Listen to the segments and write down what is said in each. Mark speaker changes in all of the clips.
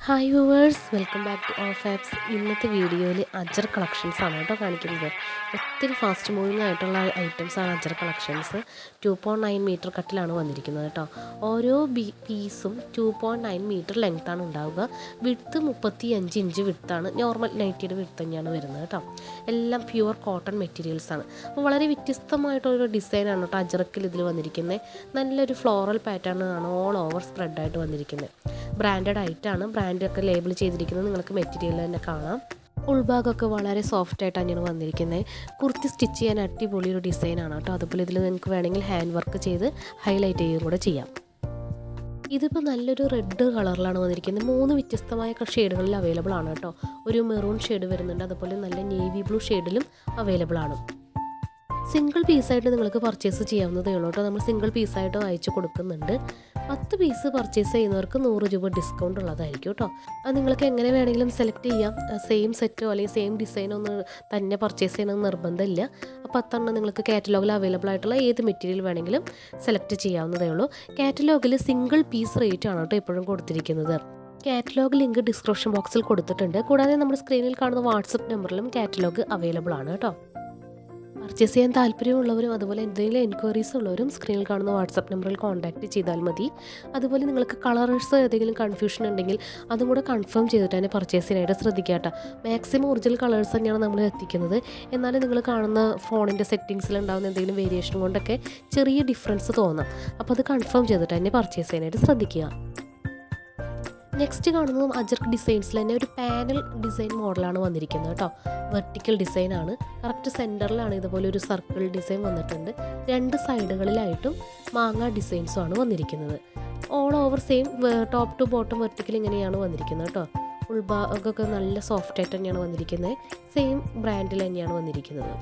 Speaker 1: Hi viewers, welcome back to all fabs. ഇന്നത്തെ വീഡിയോയിൽ അജർ collections ആണ് കേട്ടോ കാണിക്കുന്നത്. ഒത്തിരി ഫാസ്റ്റ് മൂവിങ് ആയിട്ടുള്ള ഐറ്റംസ് ആണ് അജർ കളക്ഷൻസ്. 2.9 മീറ്റർ കട്ടിലാണ് വന്നിരിക്കുന്നത് കേട്ടോ. ഓരോ പീസും 2.9 മീറ്റർ ലെങ്ത്താണ് ഉണ്ടാവുക. വിഡ്ത്ത് 35 ഇഞ്ച് വിഡ്ത്താണ്. നോർമൽ നൈറ്റിയുടെ വിഡ്ത്ത് തന്നെയാണ് വരുന്നത് കേട്ടോ. എല്ലാം പ്യുവർ കോട്ടൺ മെറ്റീരിയൽസ് ആണ്. അപ്പോൾ വളരെ വ്യത്യസ്തമായിട്ടൊരു ഡിസൈനാണ് കേട്ടോ അജറക്കിൽ ഇതിൽ വന്നിരിക്കുന്നത്. നല്ലൊരു ഫ്ലോറൽ പാറ്റേൺ ആണ് ഓൾ ഓവർ സ്പ്രെഡായിട്ട് വന്നിരിക്കുന്നത്. ബ്രാൻഡഡ് ആയിട്ടാണ്, ബ്രാൻഡൊക്കെ ലേബിൾ ചെയ്തിരിക്കുന്നത്. നിങ്ങൾക്ക് മെറ്റീരിയൽ തന്നെ കാണാം. ഉൾഭാഗമൊക്കെ വളരെ സോഫ്റ്റായിട്ട് തന്നെയാണ് വന്നിരിക്കുന്നത്. കുർത്തി സ്റ്റിച്ച് ചെയ്യാൻ അടിപൊളി ഒരു ഡിസൈനാണ് കേട്ടോ. അതുപോലെ ഇതിൽ നിങ്ങൾക്ക് വേണമെങ്കിൽ ഹാൻഡ് വർക്ക് ചെയ്ത് ഹൈലൈറ്റ് ചെയ്യുകയും കൂടെ ചെയ്യാം. ഇതിപ്പോൾ നല്ലൊരു റെഡ് കളറിലാണ് വന്നിരിക്കുന്നത്. 3 വ്യത്യസ്തമായ ഷെയ്ഡുകളിൽ അവൈലബിൾ ആണ് കേട്ടോ. ഒരു മെറൂൺ ഷെയ്ഡ് വരുന്നുണ്ട്, അതുപോലെ നല്ല നേവി ബ്ലൂ ഷെയ്ഡിലും അവൈലബിൾ ആണ്. സിംഗിൾ പീസായിട്ട് നിങ്ങൾക്ക് പർച്ചേസ് ചെയ്യാവുന്നതേ ഉള്ളൂ കേട്ടോ. നമ്മൾ സിംഗിൾ പീസായിട്ട് അയച്ചു കൊടുക്കുന്നുണ്ട്. 10 പീസ് പർച്ചേസ് ചെയ്യുന്നവർക്ക് 100 രൂപ ഡിസ്കൗണ്ട് ഉള്ളതായിരിക്കും കേട്ടോ. അത് നിങ്ങൾക്ക് എങ്ങനെ വേണമെങ്കിലും സെലക്ട് ചെയ്യാം. സെയിം സെറ്റോ അല്ലെങ്കിൽ സെയിം ഡിസൈനോ ഒന്നും തന്നെ പർച്ചേസ് ചെയ്യണമെന്ന് നിർബന്ധമില്ല. അപ്പോൾ 10 നിങ്ങൾക്ക് കാറ്റലോഗിൽ അവൈലബിൾ ആയിട്ടുള്ള ഏത് മെറ്റീരിയൽ വേണമെങ്കിലും സെലക്ട് ചെയ്യാവുന്നതേ ഉള്ളൂ. കാറ്റലോഗിൽ സിംഗിൾ പീസ് റേറ്റ് ആണ് കേട്ടോ എപ്പോഴും കൊടുത്തിരിക്കുന്നത്. കാറ്റലോഗ് ലിങ്ക് ഡിസ്ക്രിപ്ഷൻ ബോക്സിൽ കൊടുത്തിട്ടുണ്ട്. കൂടാതെ നമ്മുടെ സ്ക്രീനിൽ കാണുന്ന വാട്സപ്പ് നമ്പറിലും കാറ്റലോഗ് അവൈലബിൾ ആണ് കേട്ടോ. പർച്ചേസ് ചെയ്യാൻ താല്പര്യമുള്ളവരും അതുപോലെ എന്തെങ്കിലും എൻക്വയറീസ് ഉള്ളവരും സ്ക്രീനിൽ കാണുന്ന വാട്സപ്പ് നമ്പറിൽ കോൺടാക്റ്റ് ചെയ്താൽ മതി. അതുപോലെ നിങ്ങൾക്ക് കളേഴ്സ് ഏതെങ്കിലും കൺഫ്യൂഷൻ ഉണ്ടെങ്കിൽ അതും കൂടെ കൺഫേം ചെയ്തിട്ട് തന്നെ പർച്ചേസ് ചെയ്യാനായിട്ട് ശ്രദ്ധിക്കുക കേട്ടോ. മാക്സിമം ഒറിജിനൽ കളേഴ്സ് തന്നെയാണ് നമ്മൾ എത്തിക്കുന്നത്. എന്നാലും നിങ്ങൾ കാണുന്ന ഫോണിൻ്റെ സെറ്റിങ്സിലുണ്ടാകുന്ന എന്തെങ്കിലും വേരിയേഷൻ കൊണ്ടൊക്കെ ചെറിയ ഡിഫറൻസ് തോന്നാം. അപ്പോൾ അത് കൺഫേം ചെയ്തിട്ട് തന്നെ പർച്ചേസ് ചെയ്യാനായിട്ട് ശ്രദ്ധിക്കുക. നെക്സ്റ്റ് കാണുന്നതും അജർക്ക് ഡിസൈൻസിൽ തന്നെ ഒരു പാനൽ ഡിസൈൻ മോഡലാണ് വന്നിരിക്കുന്നത് കേട്ടോ. വെർട്ടിക്കൽ ഡിസൈനാണ്. കറക്റ്റ് സെൻറ്ററിലാണ് ഇതുപോലെ ഒരു സർക്കിൾ ഡിസൈൻ വന്നിട്ടുണ്ട്. 2 സൈഡുകളിലായിട്ടും മാങ്ങ ഡിസൈൻസുമാണ് വന്നിരിക്കുന്നത്. All over same top to bottom vertical ഇങ്ങനെയാണ് വന്നിരിക്കുന്നത് കേട്ടോ. ഉൾഭാഗമൊക്കെ നല്ല സോഫ്റ്റായിട്ട് തന്നെയാണ് വന്നിരിക്കുന്നത്. സെയിം ബ്രാൻഡിൽ തന്നെയാണ് വന്നിരിക്കുന്നത്.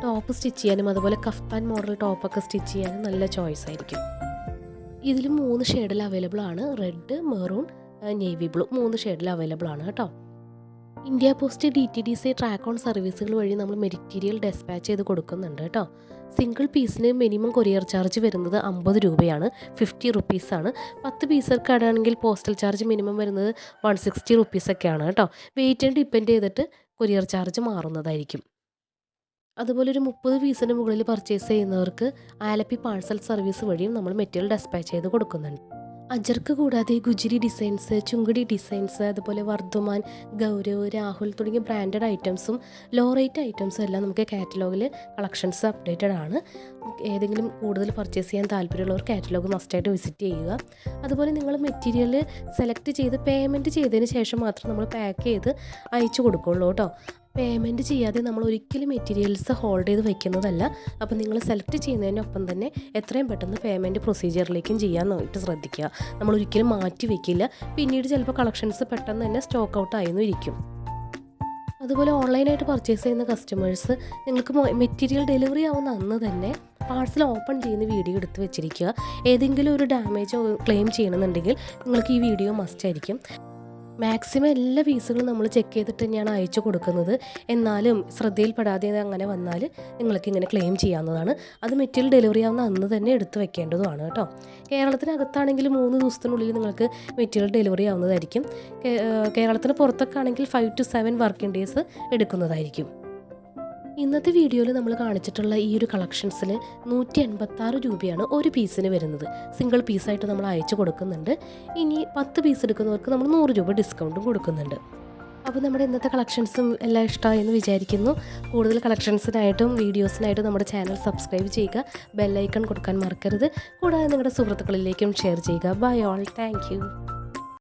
Speaker 1: ടോപ്പ് സ്റ്റിച്ച് ചെയ്യാനും അതുപോലെ കഫ്താൻ മോഡൽ ടോപ്പൊക്കെ സ്റ്റിച്ച് ചെയ്യാനും നല്ല ചോയ്സ് ആയിരിക്കും. ഇതിൽ 3 ഷെയ്ഡിൽ അവൈലബിൾ ആണ്. റെഡ്, മെറൂൺ, നേവി ബ്ലൂ 3 ഷെയ്ഡിൽ അവൈലബിൾ ആണ് കേട്ടോ. India post DTDC track on സർവീസുകൾ വഴി നമ്മൾ മെറ്റീരിയൽ ഡെസ്പാച്ച് ചെയ്ത് കൊടുക്കുന്നുണ്ട് കേട്ടോ. സിംഗിൾ പീസിന് മിനിമം കൊറിയർ ചാർജ് വരുന്നത് 50 രൂപയാണ്. 50 റുപ്പീസാണ്. 10 പീസൊക്കെ ആണെങ്കിൽ പോസ്റ്റൽ ചാർജ് മിനിമം വരുന്നത് 160 റുപ്പീസൊക്കെയാണ് കേട്ടോ. വെയിറ്റിന് ഡിപ്പെൻഡ് ചെയ്തിട്ട് കൊറിയർ ചാർജ് മാറുന്നതായിരിക്കും. അതുപോലെ ഒരു 30 പീസിന് മുകളിൽ പർച്ചേസ് ചെയ്യുന്നവർക്ക് ആലപ്പി പാഴ്സൽ സർവീസ് വഴിയും നമ്മൾ മെറ്റീരിയൽ ഡെസ്പാച്ച് ചെയ്ത് കൊടുക്കുന്നുണ്ട്. അജർക്ക് കൂടാതെ ഗുജിരി ഡിസൈൻസ്, ചുങ്കടി ഡിസൈൻസ്, അതുപോലെ വർദ്ധമാൻ, ഗൗരവ്, രാഹുൽ തുടങ്ങിയ ബ്രാൻഡഡ് ഐറ്റംസും ലോ റേറ്റ് ഐറ്റംസും എല്ലാം നമുക്ക് കാറ്റലോഗിൽ കളക്ഷൻസ് അപ്ഡേറ്റഡ് ആണ്. ഏതെങ്കിലും കൂടുതൽ പർച്ചേസ് ചെയ്യാൻ താല്പര്യമുള്ളവർ കാറ്റലോഗ് മസ്റ്റായിട്ട് വിസിറ്റ് ചെയ്യുക. അതുപോലെ നിങ്ങൾ മെറ്റീരിയൽ സെലക്ട് ചെയ്ത് പേയ്മെൻറ്റ് ചെയ്തതിന് ശേഷം മാത്രം നമ്മൾ പാക്ക് ചെയ്ത് അയച്ചു കൊടുക്കുള്ളൂ കേട്ടോ. പേയ്മെൻറ്റ് ചെയ്യാതെ നമ്മൾ ഒരിക്കലും മെറ്റീരിയൽസ് ഹോൾഡ് ചെയ്ത് വയ്ക്കുന്നതല്ല. അപ്പോൾ നിങ്ങൾ സെലക്ട് ചെയ്യുന്നതിനൊപ്പം തന്നെ എത്രയും പെട്ടെന്ന് പേയ്മെൻറ്റ് പ്രൊസീജിയറിലേക്കും ചെയ്യാനായിട്ട് ശ്രദ്ധിക്കുക. നമ്മൾ ഒരിക്കലും മാറ്റി വയ്ക്കില്ല. പിന്നീട് ചിലപ്പോൾ കളക്ഷൻസ് പെട്ടെന്ന് തന്നെ സ്റ്റോക്ക് ഔട്ട് ആയെന്നും ഇരിക്കും. അതുപോലെ ഓൺലൈനായിട്ട് പർച്ചേസ് ചെയ്യുന്ന കസ്റ്റമേഴ്സ് നിങ്ങൾക്ക് മെറ്റീരിയൽ ഡെലിവറി ആവുന്ന അന്ന് തന്നെ പാഴ്സൽ ഓപ്പൺ ചെയ്യുന്ന വീഡിയോ എടുത്ത് വെച്ചിരിക്കുക. ഏതെങ്കിലും ഒരു ഡാമേജോ ക്ലെയിം ചെയ്യണമെന്നുണ്ടെങ്കിൽ നിങ്ങൾക്ക് ഈ വീഡിയോ മസ്റ്റ് ആയിരിക്കും. മാക്സിമം എല്ലാ പീസുകളും നമ്മൾ ചെക്ക് ചെയ്തിട്ട് തന്നെയാണ് അയച്ചു കൊടുക്കുന്നത്. എന്നാലും ശ്രദ്ധയിൽപ്പെടാതെ അങ്ങനെ വന്നാൽ നിങ്ങൾക്ക് ഇങ്ങനെ ക്ലെയിം ചെയ്യാവുന്നതാണ്. അത് മെറ്റീരിയൽ ഡെലിവറി ആവുന്ന അന്ന് തന്നെ എടുത്ത് വെക്കേണ്ടതുമാണ് കേട്ടോ. കേരളത്തിനകത്താണെങ്കിൽ 3 ദിവസത്തിനുള്ളിൽ നിങ്ങൾക്ക് മെറ്റീരിയൽ ഡെലിവറി ആവുന്നതായിരിക്കും. കേരളത്തിന് പുറത്തൊക്കെ ആണെങ്കിൽ 5 to 7 വർക്കിംഗ് ഡേയ്സ് എടുക്കുന്നതായിരിക്കും. ഇന്നത്തെ വീഡിയോയിൽ നമ്മൾ കാണിച്ചിട്ടുള്ള ഈ ഒരു കളക്ഷൻസിൽ 186 രൂപയാണ് ഒരു പീസിന് വരുന്നത്. സിംഗിൾ പീസായിട്ട് നമ്മൾ അയച്ചു കൊടുക്കുന്നുണ്ട്. ഇനി 10 പീസ് എടുക്കുന്നവർക്ക് നമ്മൾ 100 രൂപ ഡിസ്കൗണ്ടും കൊടുക്കുന്നുണ്ട്. അപ്പോൾ നമ്മുടെ ഇന്നത്തെ കളക്ഷൻസും എല്ലാം ഇഷ്ടമായെന്ന് വിചാരിക്കുന്നു. കൂടുതൽ കളക്ഷൻസിനായിട്ടും വീഡിയോസിനായിട്ടും നമ്മുടെ ചാനൽ സബ്സ്ക്രൈബ് ചെയ്യുക. ബെല്ലൈക്കൺ കൊടുക്കാൻ മറക്കരുത്. കൂടാതെ നിങ്ങളുടെ സുഹൃത്തുക്കളിലേക്കും ഷെയർ ചെയ്യുക. Bye all, thank U.